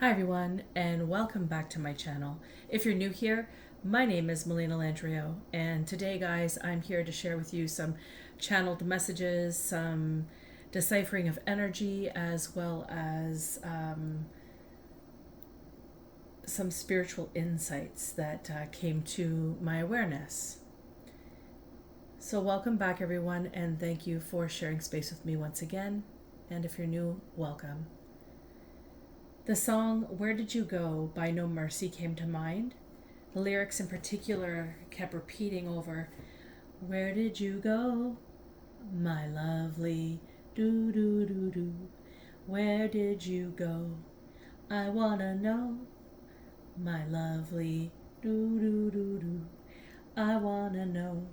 Hi everyone, and welcome back to my channel. If you're new here, my name is Melina Landrio, and today guys, I'm here to share with you some channeled messages, some deciphering of energy, as well as some spiritual insights that came to my awareness. So welcome back everyone, and thank you for sharing space with me once again, and if you're new, welcome. The song Where Did You Go by No Mercy came to mind. The lyrics in particular kept repeating over, Where did you go, my lovely do do do do? Where did you go? I wanna know, my lovely do do do do. I wanna know,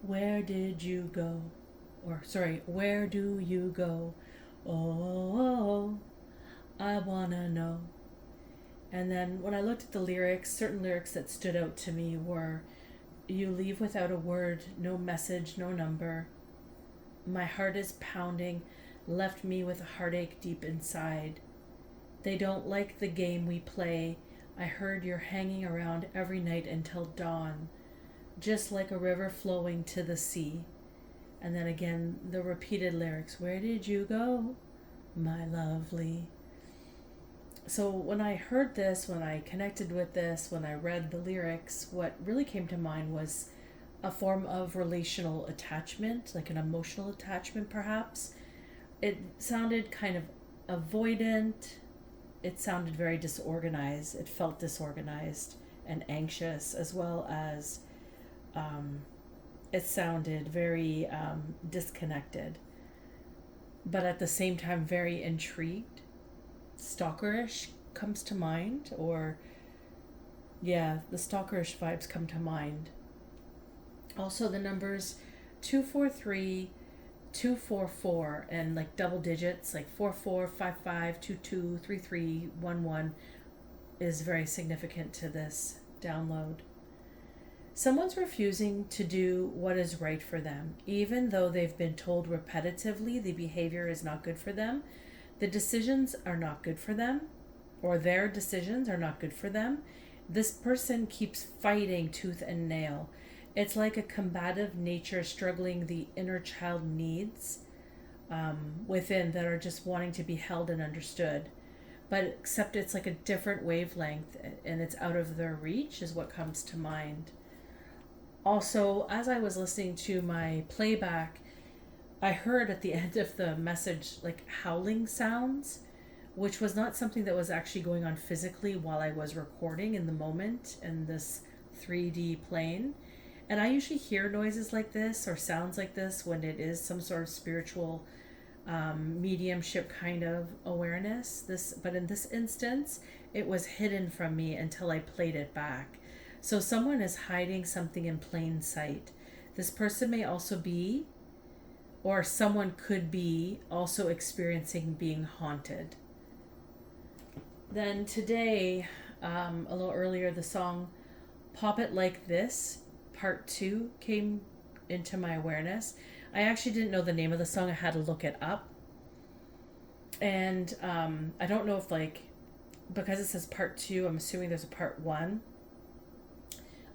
where did you go? Where do you go? Oh, I wanna know. And then when I looked at the lyrics, certain lyrics that stood out to me were, You leave without a word, no message, no number. My heart is pounding, left me with a heartache deep inside. They don't like the game we play. I heard you're hanging around every night until dawn, just like a river flowing to the sea. And then again, the repeated lyrics, Where did you go, my lovely? So when I heard this, when I connected with this, when I read the lyrics, what really came to mind was a form of relational attachment, like an emotional attachment perhaps. It sounded kind of avoidant. It sounded very disorganized. It felt disorganized and anxious, as well as um, it sounded very disconnected, but at the same time very intrigued. Stalkerish comes to mind, or yeah, the stalkerish vibes come to mind. Also, the numbers 243, 244, and like double digits, like 4455, 22, 33, 11, is very significant to this download. Someone's refusing to do what is right for them, even though they've been told repetitively the behavior is not good for them. The decisions are not good for them, or their decisions are not good for them. This person keeps fighting tooth and nail. It's like a combative nature struggling the inner child needs within that are just wanting to be held and understood. But except it's like a different wavelength and it's out of their reach, is what comes to mind. Also, as I was listening to my playback, I heard at the end of the message like howling sounds, which was not something that was actually going on physically while I was recording in the moment in this 3D plane. And I usually hear noises like this or sounds like this when it is some sort of spiritual mediumship kind of awareness. But in this instance, it was hidden from me until I played it back. So someone is hiding something in plain sight. This person may also be, or someone could be, also experiencing being haunted. Then today, a little earlier, the song Pop It Like This, Part 2, came into my awareness. I actually didn't know the name of the song, I had to look it up. And I don't know if, like, because it says Part 2, I'm assuming there's a Part 1.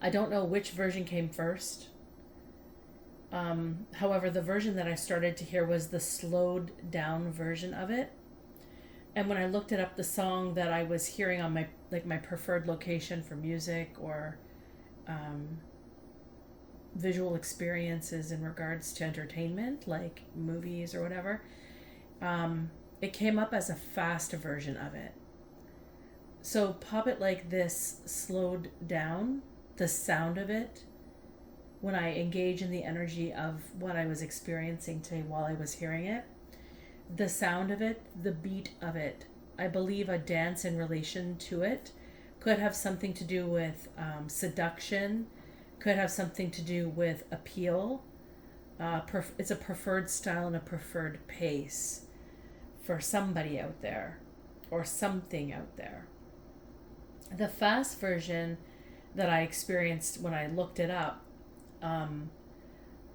I don't know which version came first. However, the version that I started to hear was the slowed down version of it. And when I looked it up, the song that I was hearing on my preferred location for music or visual experiences in regards to entertainment, like movies or whatever, it came up as a fast version of it. So Pop It Like This slowed down the sound of it when I engage in the energy of what I was experiencing today while I was hearing it. The sound of it, the beat of it, I believe a dance in relation to it could have something to do with seduction, could have something to do with appeal. It's a preferred style and a preferred pace for somebody out there or something out there. The fast version that I experienced when I looked it up,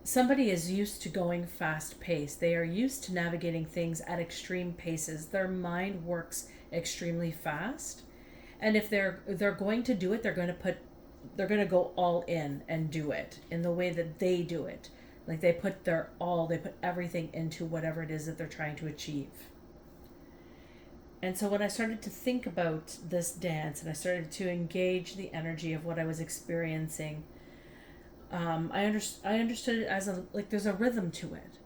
somebody is used to going fast paced. They are used to navigating things at extreme paces. Their mind works extremely fast. And if they're going to do it, they're going to go all in and do it in the way that they do it. Like they put everything into whatever it is that they're trying to achieve. And so when I started to think about this dance and I started to engage the energy of what I was experiencing, I understood it as there's a rhythm to it,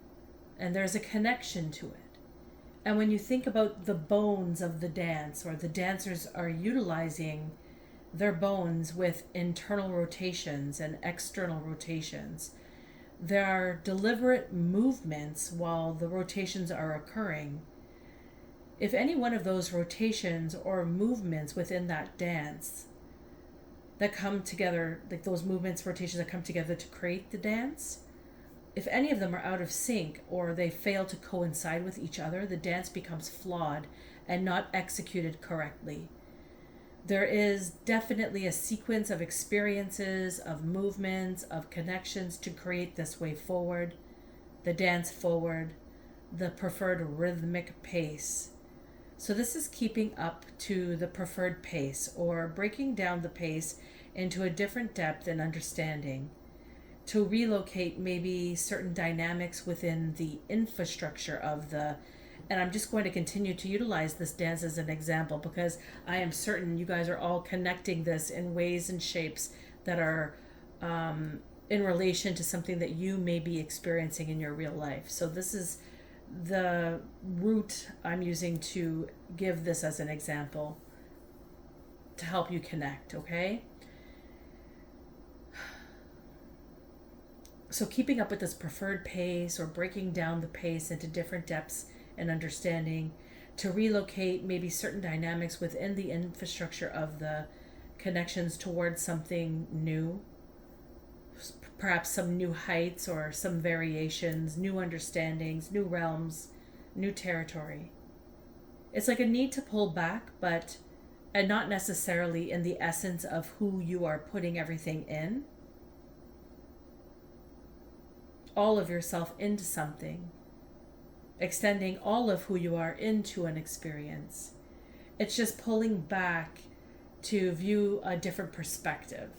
and there's a connection to it. And when you think about the bones of the dance, or the dancers are utilizing their bones with internal rotations and external rotations, there are deliberate movements while the rotations are occurring. If any one of those rotations or movements within that dance that come together, like those movements, rotations that come together to create the dance, if any of them are out of sync or they fail to coincide with each other, the dance becomes flawed and not executed correctly. There is definitely a sequence of experiences, of movements, of connections to create this way forward, the dance forward, the preferred rhythmic pace. So this is keeping up to the preferred pace, or breaking down the pace into a different depth and understanding, to relocate maybe certain dynamics within the infrastructure of the, and I'm just going to continue to utilize this dance as an example because I am certain you guys are all connecting this in ways and shapes that are in relation to something that you may be experiencing in your real life. So this is the route I'm using to give this as an example to help you connect, okay? So keeping up with this preferred pace, or breaking down the pace into different depths and understanding, to relocate maybe certain dynamics within the infrastructure of the connections towards something new, perhaps some new heights or some variations, new understandings, new realms, new territory. It's like a need to pull back, and not necessarily in the essence of who you are putting everything in, all of yourself into something, extending all of who you are into an experience. It's just pulling back to view a different perspective.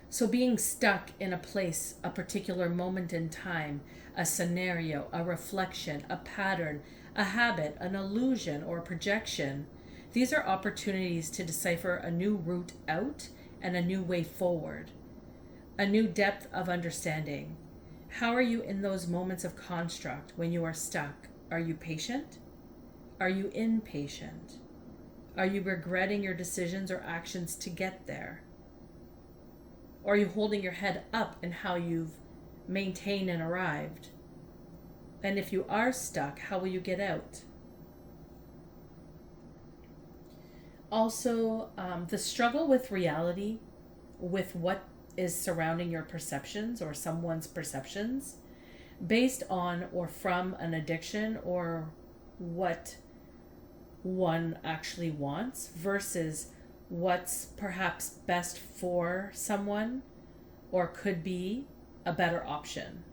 So being stuck in a place, a particular moment in time, a scenario, a reflection, a pattern, a habit, an illusion, or projection, these are opportunities to decipher a new route out and a new way forward, a new depth of understanding. How are you in those moments of construct when you are stuck? Are you patient? Are you impatient? Are you regretting your decisions or actions to get there? Or are you holding your head up in how you've maintained and arrived? And if you are stuck, how will you get out? Also, the struggle with reality, with what is surrounding your perceptions or someone's perceptions, based on or from an addiction or what one actually wants versus what's perhaps best for someone or could be a better option.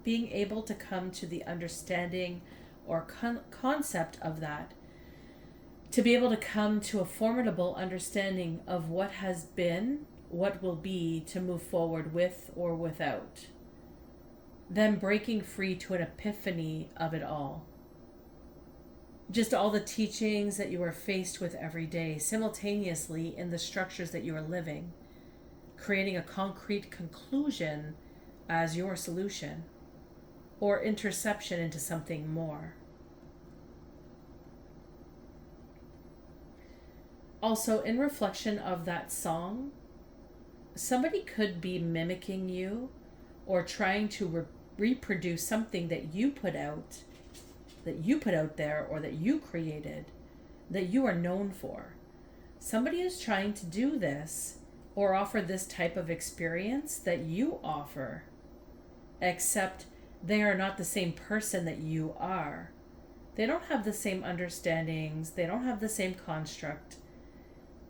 Being able to come to the understanding or concept of that, to be able to come to a formidable understanding of what has been, what will be, to move forward with or without. Then breaking free to an epiphany of it all. Just all the teachings that you are faced with every day, simultaneously in the structures that you are living, creating a concrete conclusion as your solution, or interception into something more. Also, in reflection of that song, somebody could be mimicking you or trying to reproduce something that you put out there, or that you created, that you are known for. Somebody is trying to do this or offer this type of experience that you offer, except they are not the same person that you are. They don't have the same understandings. They don't have the same construct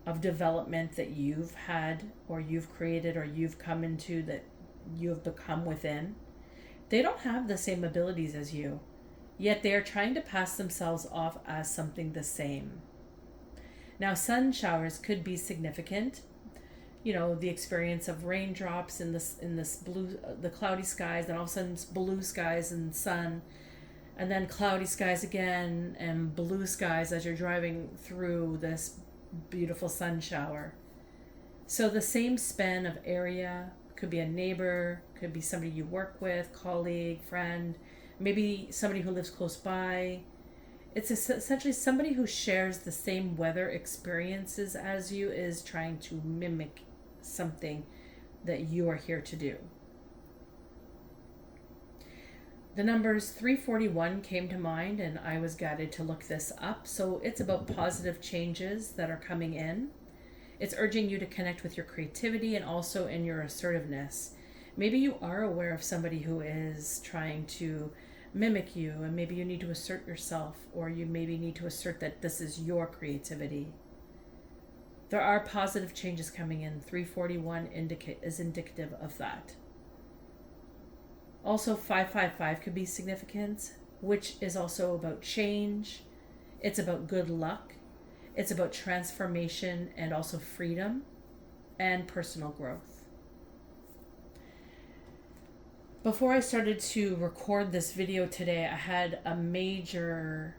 of development that you've had or you've created or you've come into, that you have become within, they don't have the same abilities as you, yet they are trying to pass themselves off as something the same. Now, sun showers could be significant. You know, the experience of raindrops in this blue, the cloudy skies, then all of a sudden it's blue skies and sun, and then cloudy skies again and blue skies as you're driving through this beautiful sun shower. So the same span of area could be a neighbor, could be somebody you work with, colleague, friend, maybe somebody who lives close by. It's essentially somebody who shares the same weather experiences as you is trying to mimic something that you are here to do. The numbers 341 came to mind, and I was guided to look this up. So it's about positive changes that are coming in. It's urging you to connect with your creativity and also in your assertiveness. Maybe you are aware of somebody who is trying to mimic you, and maybe you need to assert yourself, or you maybe need to assert that this is your creativity. There are positive changes coming in. 341 is indicative of that. Also, 555 could be significant, which is also about change. It's about good luck. It's about transformation and also freedom and personal growth. Before I started to record this video today, I had a major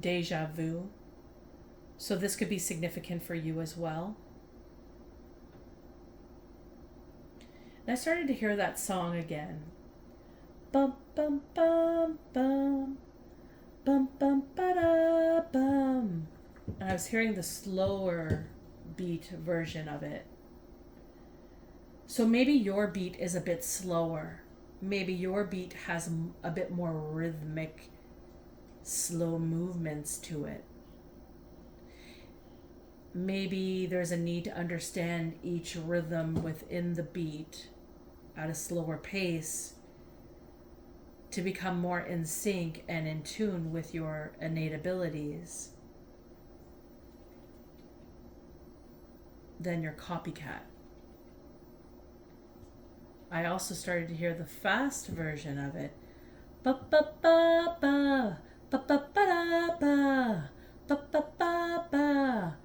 deja vu. So this could be significant for you as well. And I started to hear that song again. Bum bum bum bum bum bum ba da bum. And I was hearing the slower beat version of it. So maybe your beat is a bit slower. Maybe your beat has a bit more rhythmic, slow movements to it. Maybe there's a need to understand each rhythm within the beat at a slower pace to become more in sync and in tune with your innate abilities than your copycat. I also started to hear the fast version of it. Ba ba ba ba ba ba ba da ba ba ba ba ba.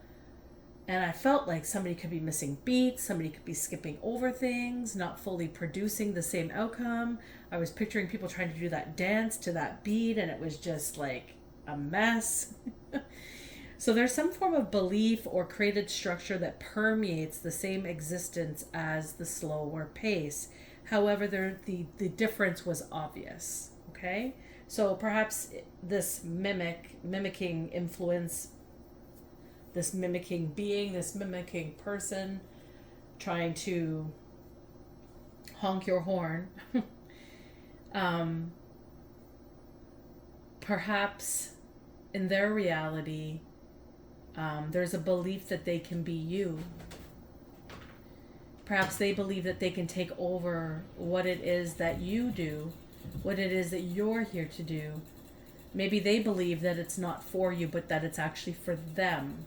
And I felt like somebody could be missing beats, somebody could be skipping over things, not fully producing the same outcome. I was picturing people trying to do that dance to that beat, and it was just like a mess. So there's some form of belief or created structure that permeates the same existence as the slower pace. However, the difference was obvious, okay? So perhaps this mimicking influence, this mimicking being, this mimicking person trying to honk your horn, perhaps in their reality, there's a belief that they can be you. Perhaps they believe that they can take over what it is that you do, what it is that you're here to do. Maybe they believe that it's not for you, but that it's actually for them.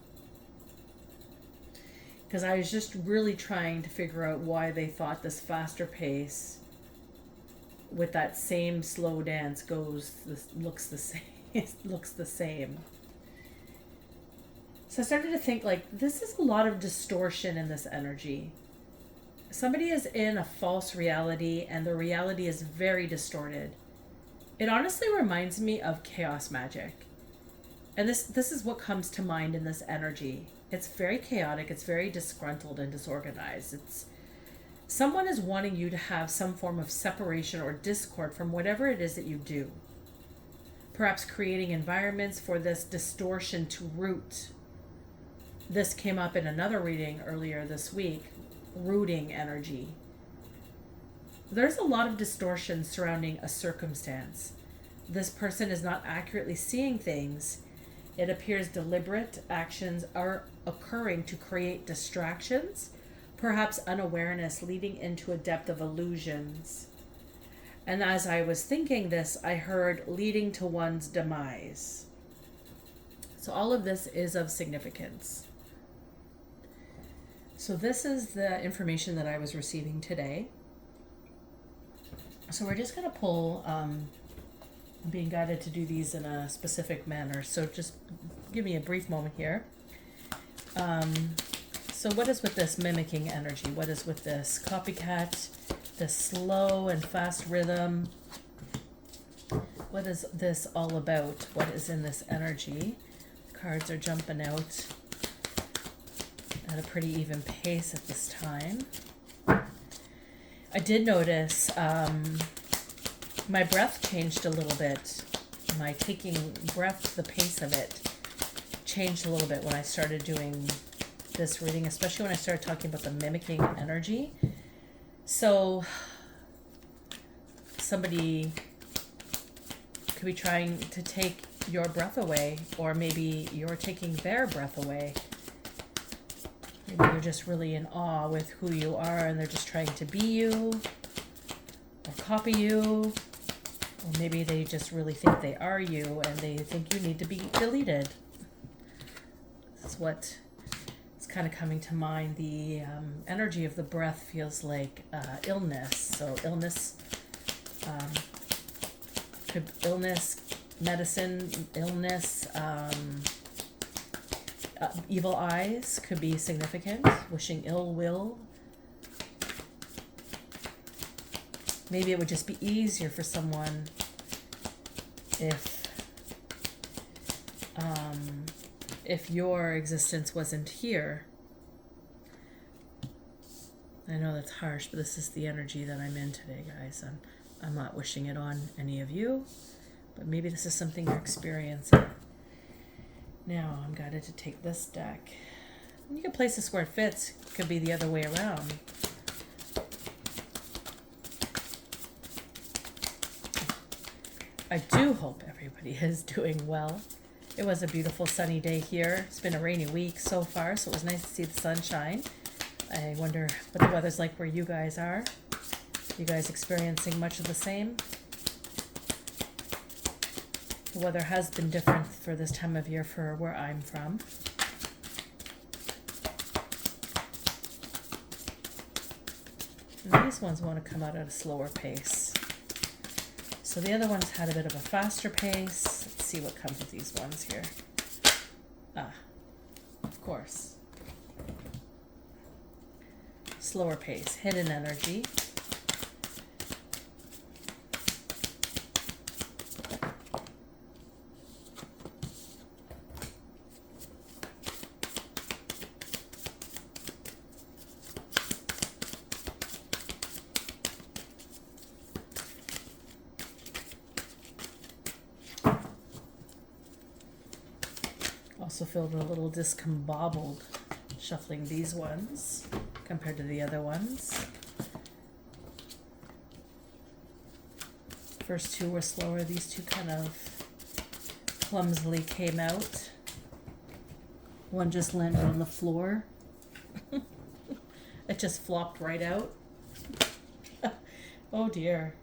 Because I was just really trying to figure out why they thought this faster pace with that same slow dance looks the same. It looks the same. So I started to think, like, this is a lot of distortion in this energy. Somebody is in a false reality, and the reality is very distorted. It honestly reminds me of chaos magic. And this is what comes to mind in this energy. It's very chaotic, it's very disgruntled and disorganized. Someone is wanting you to have some form of separation or discord from whatever it is that you do. Perhaps creating environments for this distortion to root. This came up in another reading earlier this week, rooting energy. There's a lot of distortion surrounding a circumstance. This person is not accurately seeing things. It appears deliberate actions are occurring to create distractions, perhaps unawareness leading into a depth of illusions. And as I was thinking this, I heard leading to one's demise. So all of this is of significance. So this is the information that I was receiving today. So we're just going to pull, I'm being guided to do these in a specific manner. So just give me a brief moment here. So what is with this mimicking energy? What is with this copycat, this slow and fast rhythm? What is this all about? What is in this energy? Cards are jumping out at a pretty even pace at this time. I did notice my breath changed a little bit. My taking breath, the pace of it changed a little bit when I started doing this reading, especially when I started talking about the mimicking energy. So somebody could be trying to take your breath away, or maybe you're taking their breath away. Maybe you're just really in awe with who you are and they're just trying to be you or copy you. Or maybe they just really think they are you and they think you need to be deleted. This is what is kind of coming to mind. The energy of the breath feels like illness. So illness, illness, medicine, illness, evil eyes could be significant. Wishing ill will. Maybe it would just be easier for someone if your existence wasn't here. I know that's harsh, but this is the energy that I'm in today, guys. I'm not wishing it on any of you, but maybe this is something you're experiencing. Now I'm guided to take this deck. You can place this where it fits. It could be the other way around. I do hope everybody is doing well. It was a beautiful sunny day here. It's been a rainy week so far, so it was nice to see the sunshine. I wonder what the weather's like where you guys are. You guys experiencing much of the same? The weather has been different for this time of year for where I'm from. And these ones want to come out at a slower pace. So the other ones had a bit of a faster pace. Let's see what comes with these ones here. Of course. Slower pace, hidden energy. Also feel a little discombobbled shuffling these ones compared to the other ones. First two were slower. These two kind of clumsily came out. One just landed on the floor. It just flopped right out. Oh dear.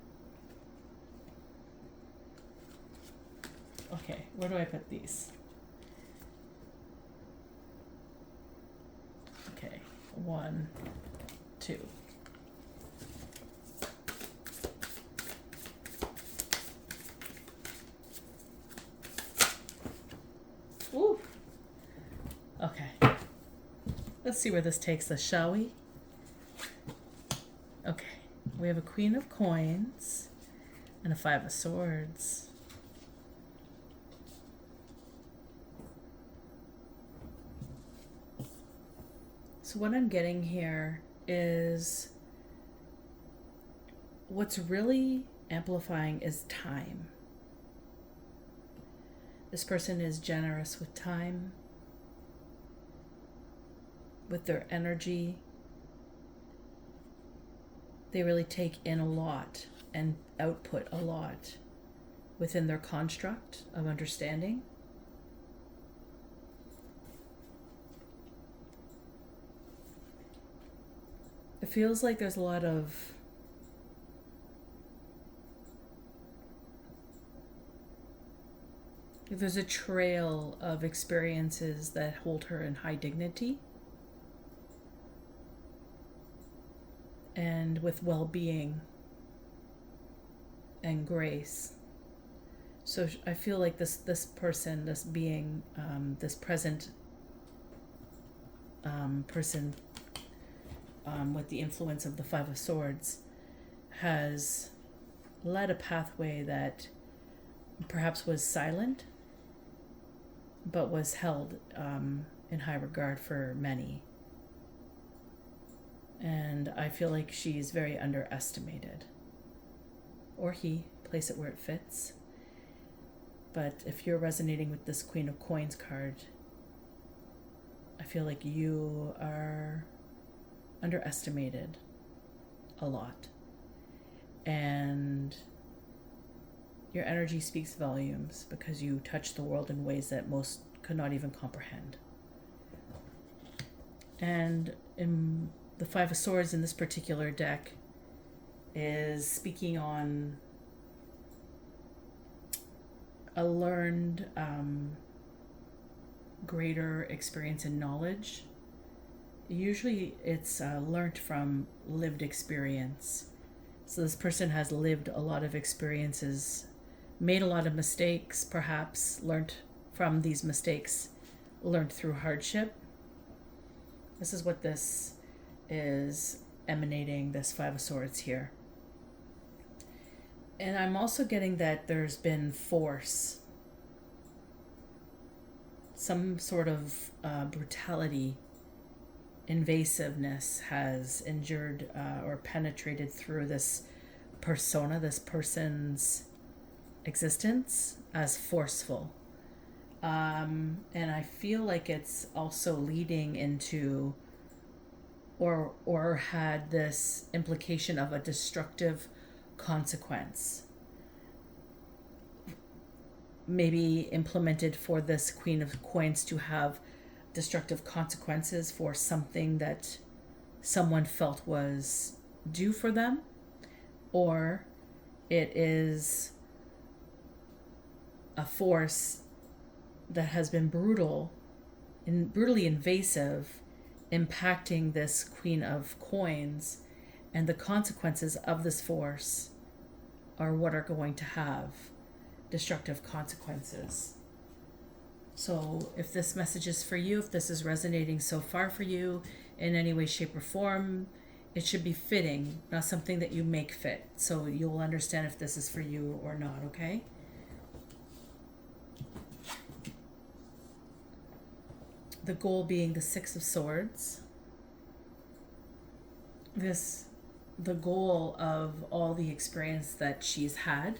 Okay, where do I put these? Okay, 1, 2. Ooh. Okay. Let's see where this takes us, shall we? Okay. We have a Queen of Coins and a Five of Swords. So what I'm getting here is what's really amplifying is time. This person is generous with time, with their energy. They really take in a lot and output a lot within their construct of understanding. It feels like there's a lot of there's a trail of experiences that hold her in high dignity and with well-being. and grace. So I feel like this person, this being, this present person with the influence of the Five of Swords has led a pathway that perhaps was silent, but was held in high regard for many. And I feel like she's very underestimated. Or he, place it where it fits. But if you're resonating with this Queen of Coins card, I feel like you are underestimated a lot. And your energy speaks volumes because you touch the world in ways that most could not even comprehend. And in the Five of Swords in this particular deck is speaking on a learned, greater experience and knowledge. Usually it's learned from lived experience. So this person has lived a lot of experiences, made a lot of mistakes, perhaps learned from these mistakes, learned through hardship. This is what this is emanating, this Five of Swords here. And I'm also getting that there's been force, some sort of brutality, invasiveness has endured or penetrated through this persona, this person's existence as forceful. And I feel like it's also leading into or had this implication of a destructive consequence, maybe implemented for this Queen of Coins to have destructive consequences for something that someone felt was due for them, or it is a force that has been brutally invasive, impacting this Queen of Coins, and the consequences of this force are what are going to have destructive consequences. So if this message is for you, if this is resonating so far for you in any way, shape, or form, it should be fitting, not something that you make fit. So you'll understand if this is for you or not, okay? The goal being the Six of Swords. The goal of all the experience that she's had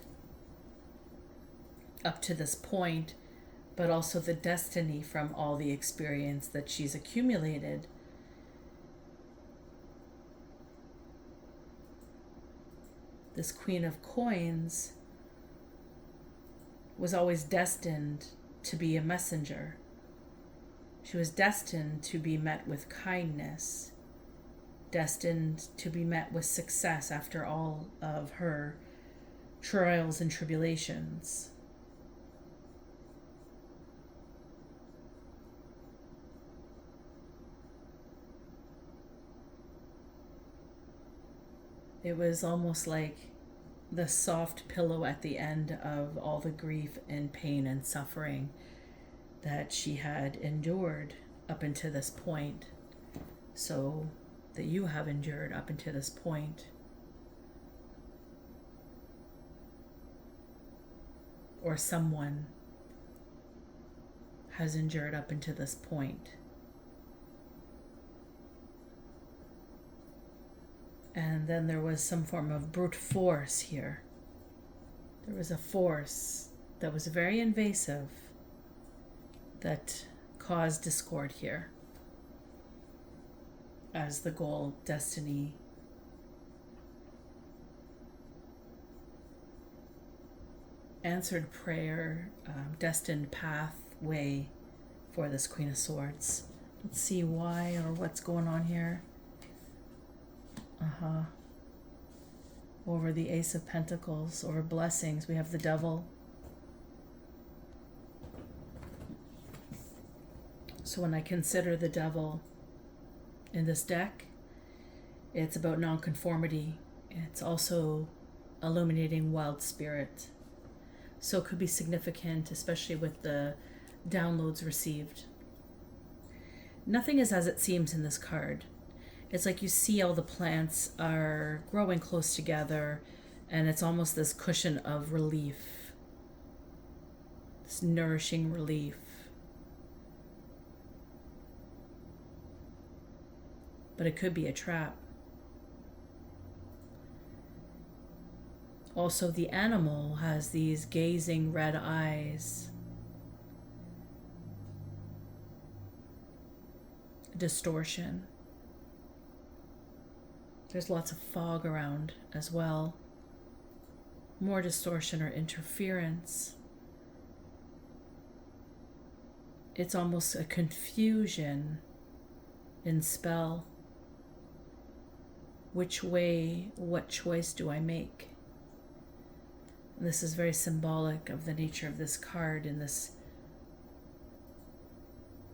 up to this point, but also the destiny from all the experience that she's accumulated. This Queen of Coins was always destined to be a messenger. She was destined to be met with kindness, destined to be met with success after all of her trials and tribulations. It was almost like the soft pillow at the end of all the grief and pain and suffering that she had endured up until this point. So that you have endured up until this point. Or someone has endured up until this point. And then there was some form of brute force here. There was a force that was very invasive that caused discord here as the goal, destiny. Answered prayer, destined pathway for this Queen of Swords. Let's see why or what's going on here. Over the Ace of Pentacles, over blessings, we have the Devil. So when I consider the Devil in this deck, it's about nonconformity. It's also illuminating wild spirit. So it could be significant, especially with the downloads received. Nothing is as it seems in this card. It's like you see all the plants are growing close together, and it's almost this cushion of relief, this nourishing relief. But it could be a trap. Also, the animal has these gazing red eyes. Distortion. There's lots of fog around as well. More distortion or interference. It's almost a confusion in spell. Which way, what choice do I make? And this is very symbolic of the nature of this card in this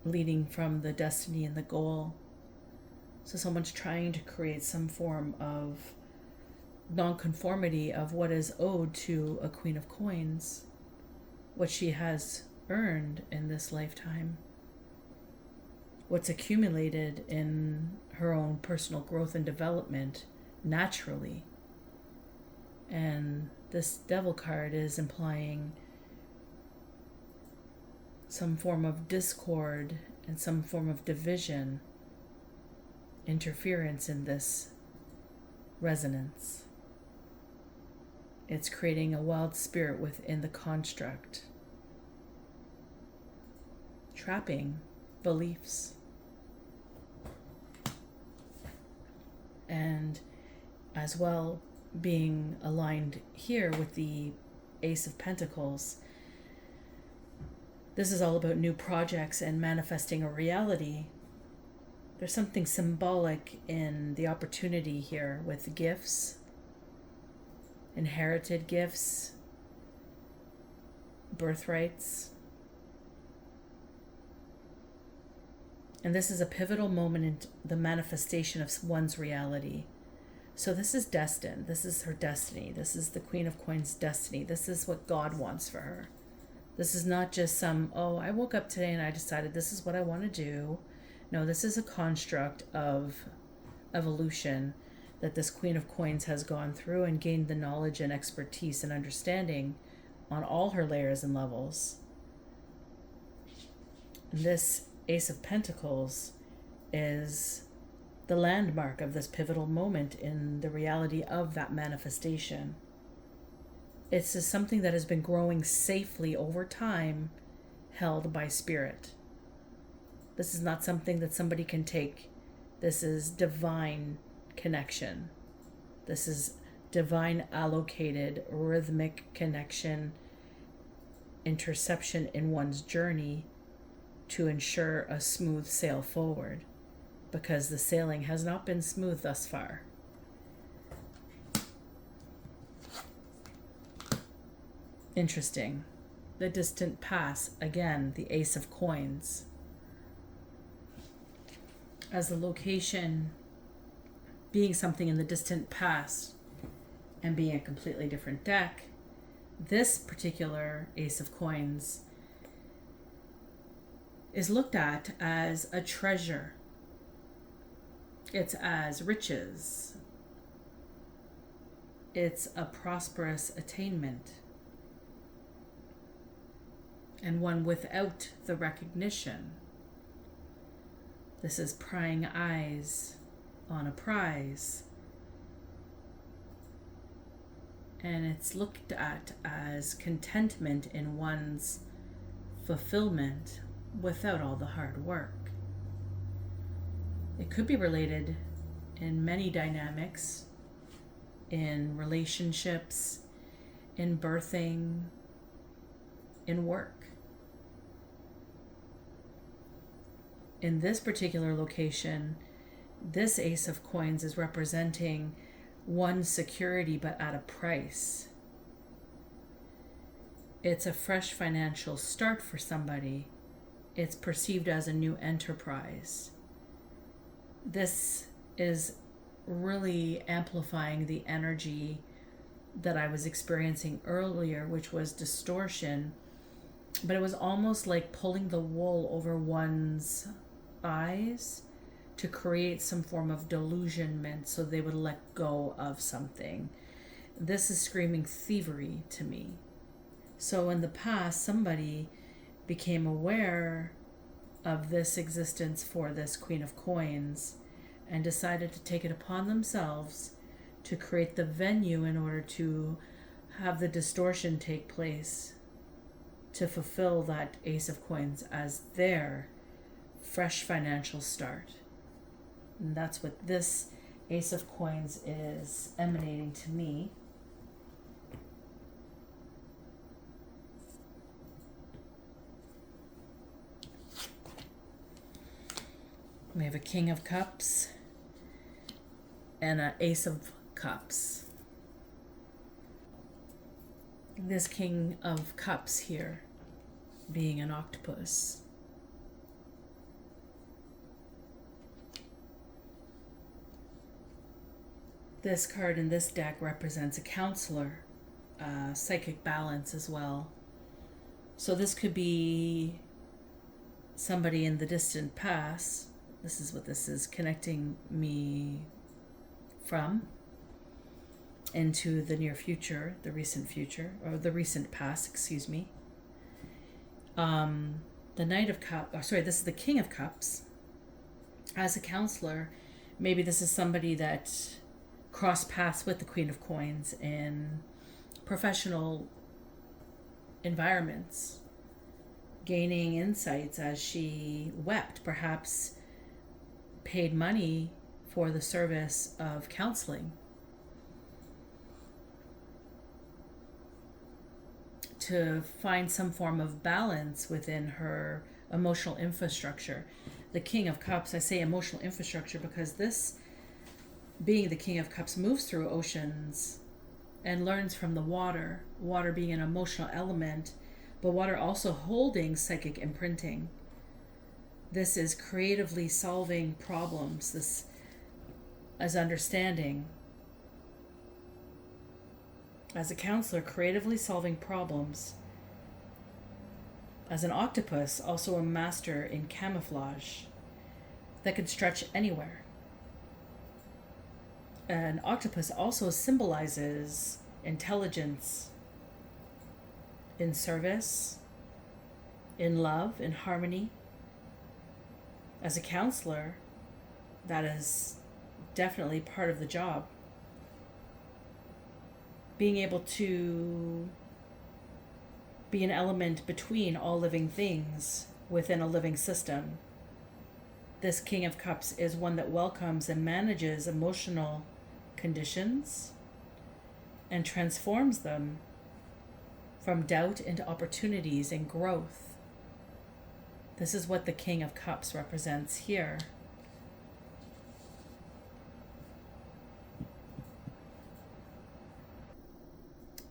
leading from the destiny and the goal. So someone's trying to create some form of nonconformity of what is owed to a Queen of Coins, what she has earned in this lifetime, what's accumulated in her own personal growth and development naturally. And this Devil card is implying some form of discord and some form of division, interference in this resonance. It's creating a wild spirit within the construct, trapping beliefs. And as well, being aligned here with the Ace of Pentacles, this is all about new projects and manifesting a reality. There's something symbolic in the opportunity here with gifts, inherited gifts, birthrights. And this is a pivotal moment in the manifestation of one's reality. So this is destined. This is her destiny. This is the Queen of Coins' destiny. This is what God wants for her. This is not just some, oh, I woke up today and I decided this is what I want to do. No, this is a construct of evolution that this Queen of Coins has gone through and gained the knowledge and expertise and understanding on all her layers and levels. And this Ace of Pentacles is the landmark of this pivotal moment in the reality of that manifestation. It's just something that has been growing safely over time, held by spirit. This is not something that somebody can take. This is divine connection. This is divine allocated rhythmic connection, interception in one's journey to ensure a smooth sail forward, because the sailing has not been smooth thus far. Interesting. The distant past, again, the Ace of Coins. As the location being something in the distant past and being a completely different deck, this particular Ace of Coins is looked at as a treasure. It's as riches. It's a prosperous attainment, and one without the recognition. This is prying eyes on a prize. And it's looked at as contentment in one's fulfillment without all the hard work. It could be related in many dynamics, in relationships, in birthing, in work. In this particular location, this Ace of Coins is representing one's security, but at a price. It's a fresh financial start for somebody. It's perceived as a new enterprise. This is really amplifying the energy that I was experiencing earlier, which was distortion, but it was almost like pulling the wool over one's eyes to create some form of delusionment so they would let go of something. This is screaming thievery to me. So in the past, somebody became aware of this existence for this Queen of Coins and decided to take it upon themselves to create the venue in order to have the distortion take place, to fulfill that Ace of Coins as their fresh financial start. And that's what this Ace of Coins is emanating to me. We have a King of Cups and an Ace of Cups. This King of Cups here being an octopus. This card in this deck represents a counselor, psychic balance as well. So this could be somebody in the distant past. This is what this is connecting me from into the near future, the recent future, or the recent past, excuse me. The Knight of Cups, this is the King of Cups. As a counselor, maybe this is somebody that crossed paths with the Queen of Coins in professional environments, gaining insights as she wept, perhaps paid money for the service of counseling to find some form of balance within her emotional infrastructure. The King of Cups, I say emotional infrastructure because this, being the King of Cups, moves through oceans and learns from the water being an emotional element, but water also holding psychic imprinting. This is creatively solving problems. This as understanding. As a counselor, creatively solving problems. As an octopus, also a master in camouflage that can stretch anywhere. An octopus also symbolizes intelligence in service, in love, in harmony. As a counselor, that is definitely part of the job. Being able to be an element between all living things within a living system. This King of Cups is one that welcomes and manages emotional conditions and transforms them from doubt into opportunities and growth. This is what the King of Cups represents here.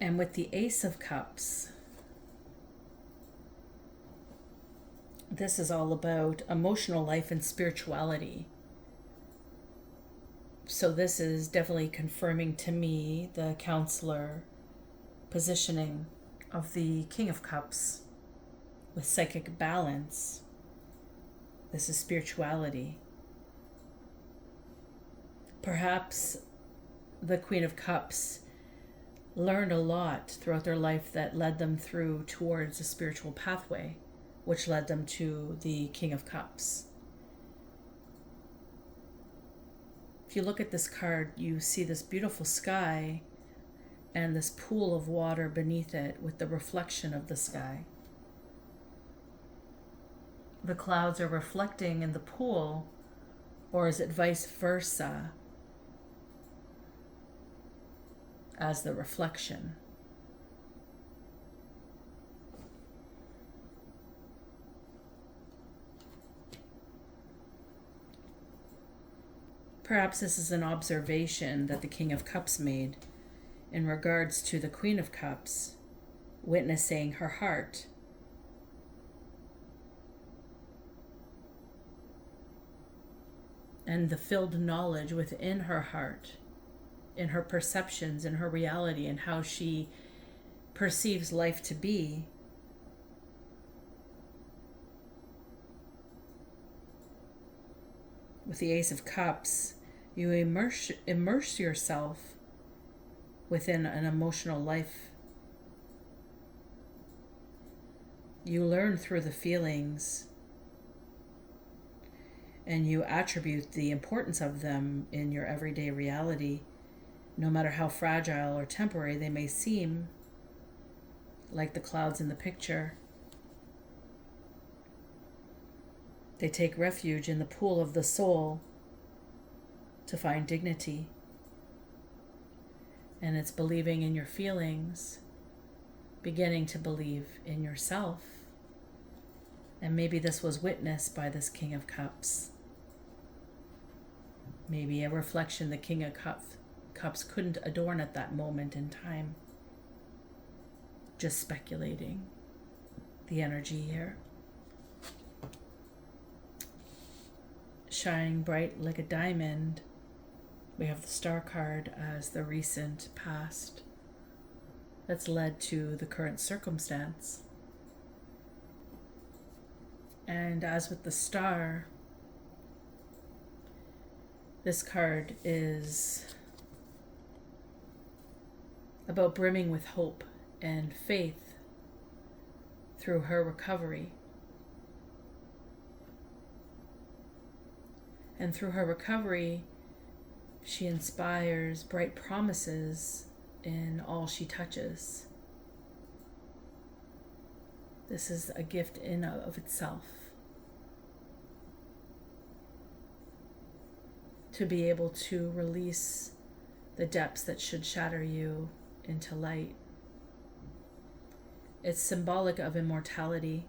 And with the Ace of Cups, this is all about emotional life and spirituality. So this is definitely confirming to me the counselor positioning of the King of Cups with psychic balance. This is spirituality. Perhaps the Queen of Cups learned a lot throughout their life that led them through towards a spiritual pathway, which led them to the King of Cups. If you look at this card, you see this beautiful sky and this pool of water beneath it with the reflection of the sky. The clouds are reflecting in the pool, or is it vice versa as the reflection? Perhaps this is an observation that the King of Cups made in regards to the Queen of Cups, witnessing her heart. And the filled knowledge within her heart in her perceptions, in her reality, and how she perceives life to be. With the Ace of Cups, you immerse yourself within an emotional life. You learn through the feelings, and you attribute the importance of them in your everyday reality, no matter how fragile or temporary they may seem, like the clouds in the picture. They take refuge in the pool of the soul to find dignity. And it's believing in your feelings, beginning to believe in yourself. And maybe this was witnessed by this King of Cups. Maybe a reflection the King of Cups couldn't adorn at that moment in time. Just speculating the energy here. Shining bright like a diamond, we have the Star card as the recent past that's led to the current circumstance. And as with the Star, this card is about brimming with hope and faith through her recovery. And through her recovery, she inspires bright promises in all she touches. This is a gift in of itself. To be able to release the depths that should shatter you into light. It's symbolic of immortality.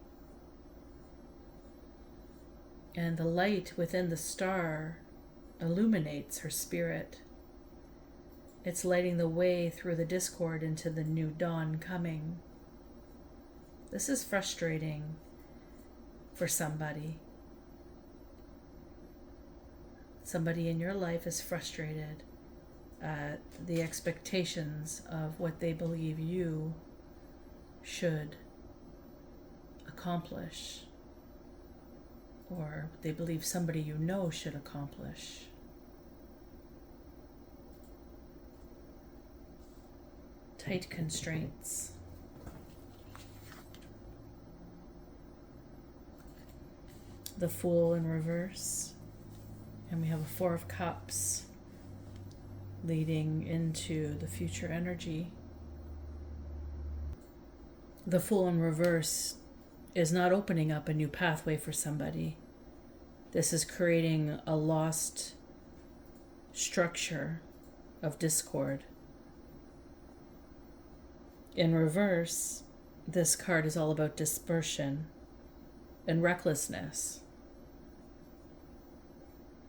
And the light within the Star illuminates her spirit. It's lighting the way through the discord into the new dawn coming. This is frustrating for somebody. Somebody in your life is frustrated at the expectations of what they believe you should accomplish, or they believe somebody you know should accomplish. Tight constraints. The Fool in reverse. And we have a Four of Cups leading into the future energy. The Fool in reverse is not opening up a new pathway for somebody. This is creating a lost structure of discord. In reverse, this card is all about dispersion and recklessness.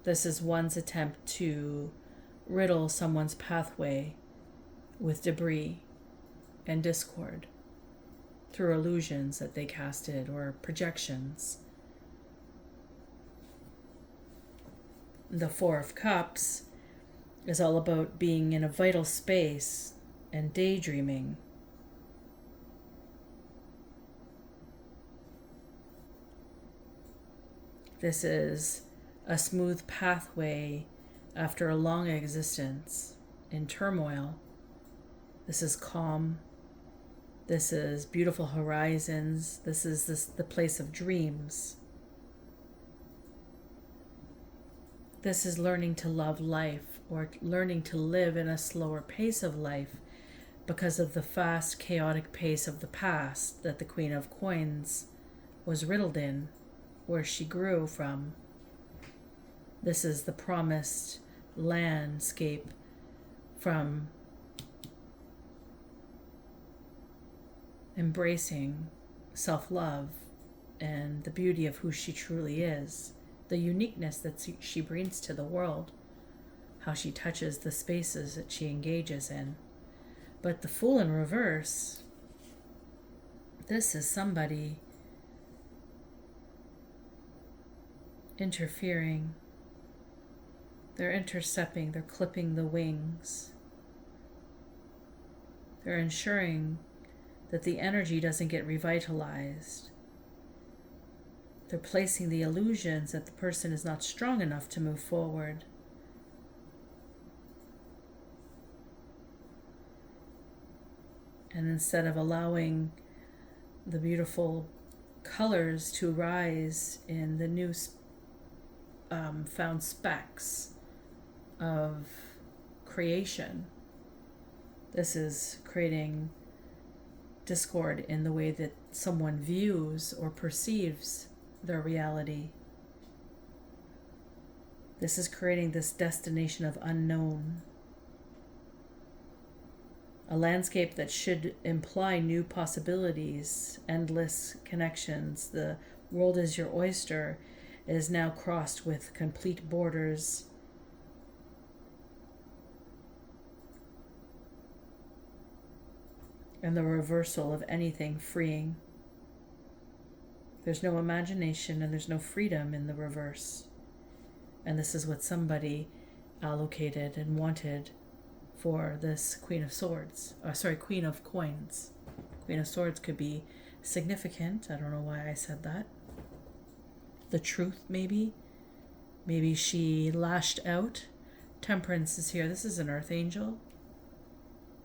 This is one's attempt to riddle someone's pathway with debris and discord through illusions that they casted or projections. The Four of Cups is all about being in a vital space and daydreaming. This is a smooth pathway after a long existence in turmoil. This is calm. This is beautiful horizons. This is the place of dreams. This is learning to love life, or learning to live in a slower pace of life because of the fast, chaotic pace of the past that the Queen of Coins was riddled in, where she grew from. This is the promised landscape from embracing self-love and the beauty of who she truly is, the uniqueness that she brings to the world, how she touches the spaces that she engages in. But the Fool in reverse, this is somebody interfering. They're intercepting, they're clipping the wings They're ensuring that the energy doesn't get revitalized. They're placing the illusions that the person is not strong enough to move forward. And instead of allowing the beautiful colors to rise in the new found specks of creation, this is creating discord in the way that someone views or perceives their reality. This is creating this destination of unknown. A landscape that should imply new possibilities, endless connections. The world is your oyster is now crossed with complete borders. And the reversal of anything freeing. There's no imagination and there's no freedom in the reverse. And this is what somebody allocated and wanted for this Queen of Swords. Queen of Coins. Queen of Swords could be significant. I don't know why I said that. The truth, maybe. Maybe she lashed out. Temperance is here. This is an earth angel.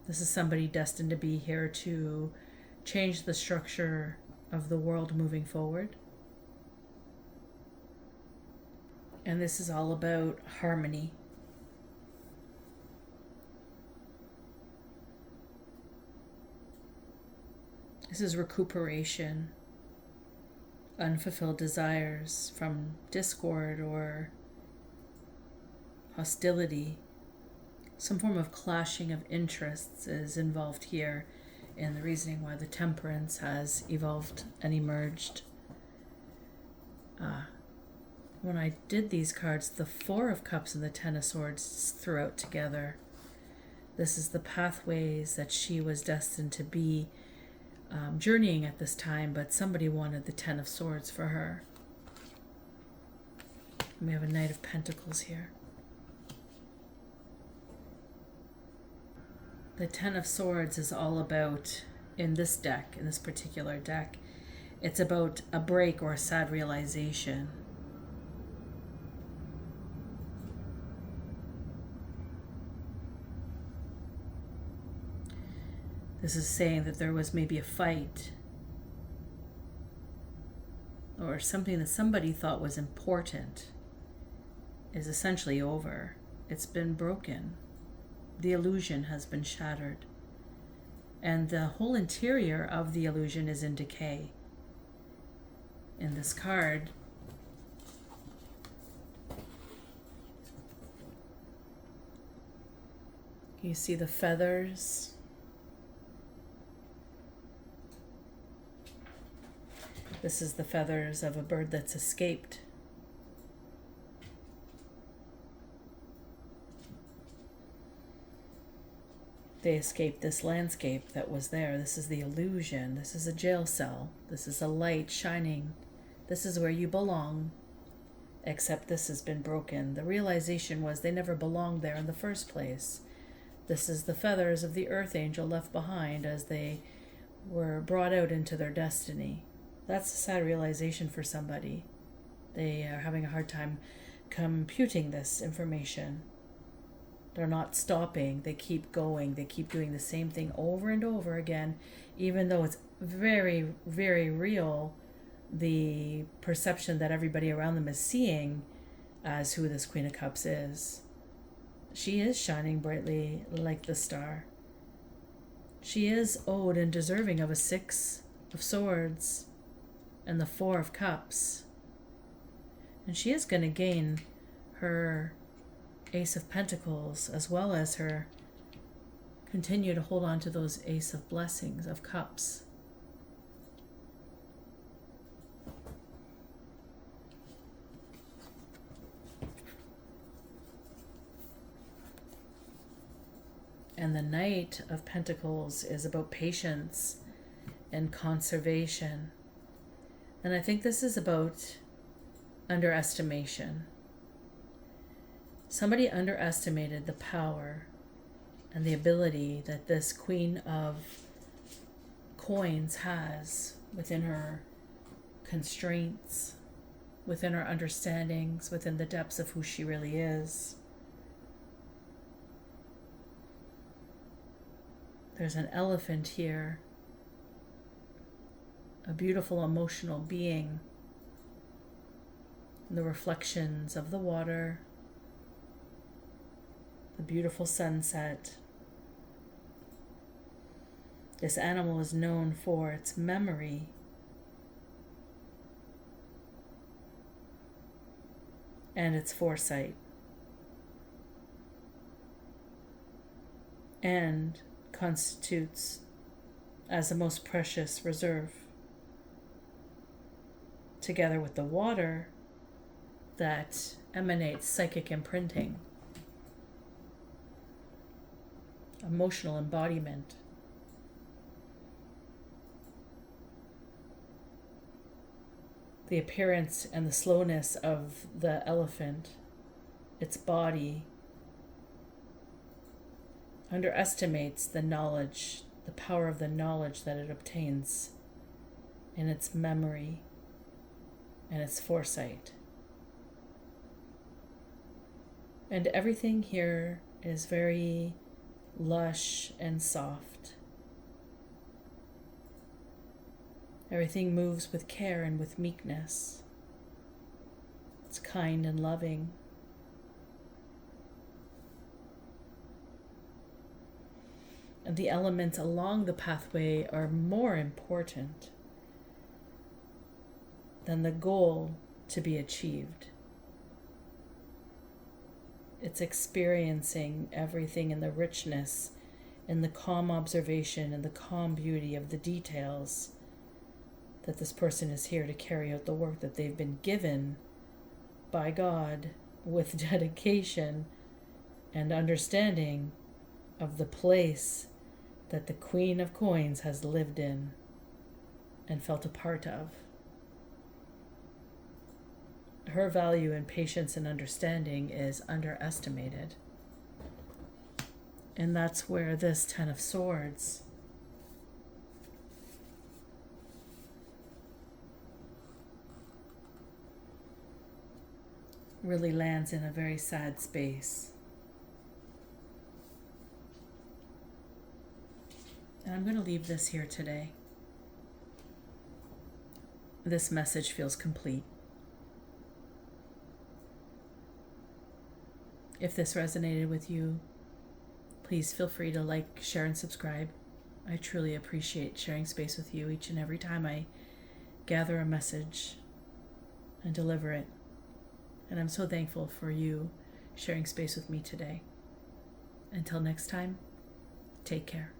This is somebody destined to be here to change the structure of the world moving forward. And this is all about harmony. This is recuperation, unfulfilled desires from discord or hostility. Some form of clashing of interests is involved here in the reasoning why the Temperance has evolved and emerged. When I did these cards, the Four of Cups and the Ten of Swords threw out together. This is the pathways that she was destined to be journeying at this time, but somebody wanted the Ten of Swords for her. And we have a Knight of Pentacles here. The Ten of Swords is all about, in this deck, in this particular deck, it's about a break or a sad realization. This is saying that there was maybe a fight or something that somebody thought was important is essentially over. It's been broken. The illusion has been shattered. And the whole interior of the illusion is in decay. In this card, you see the feathers. This is the feathers of a bird that's escaped. They escaped this landscape that was there. This is the illusion. This is a jail cell. This is a light shining. This is where you belong. Except this has been broken. The realization was they never belonged there in the first place. This is the feathers of the earth angel left behind as they were brought out into their destiny. That's a sad realization for somebody. They are having a hard time computing this information. They're not stopping. They keep going. They keep doing the same thing over and over again, even though it's very, very real, the perception that everybody around them is seeing as who this Queen of Cups is. She is shining brightly like the star. She is owed and deserving of a Six of Swords and the Four of Cups. And she is going to gain her Ace of Pentacles as well as her continue to hold on to those Ace of Blessings, of Cups. And the Knight of Pentacles is about patience and conservation. And I think this is about underestimation. Somebody underestimated the power and the ability that this Queen of Coins has within her constraints, within her understandings, within the depths of who she really is. There's an elephant here, a beautiful emotional being, the reflections of the water, the beautiful sunset. This animal is known for its memory and its foresight, and constitutes as the most precious reserve, together with the water that emanates psychic imprinting, emotional embodiment. The appearance and the slowness of the elephant, its body, underestimates the knowledge, the power of the knowledge that it obtains in its memory and its foresight. And everything here is very lush and soft. Everything moves with care and with meekness. It's kind and loving. And the elements along the pathway are more important than the goal to be achieved. It's experiencing everything in the richness, in the calm observation, and the calm beauty of the details that this person is here to carry out the work that they've been given by God with dedication and understanding of the place that the Queen of Coins has lived in and felt a part of. Her value in patience and understanding is underestimated. And that's where this Ten of Swords really lands in a very sad space. And I'm going to leave this here today. This message feels complete. If this resonated with you, please feel free to like, share, and subscribe. I truly appreciate sharing space with you each and every time I gather a message and deliver it. And I'm so thankful for you sharing space with me today. Until next time, take care.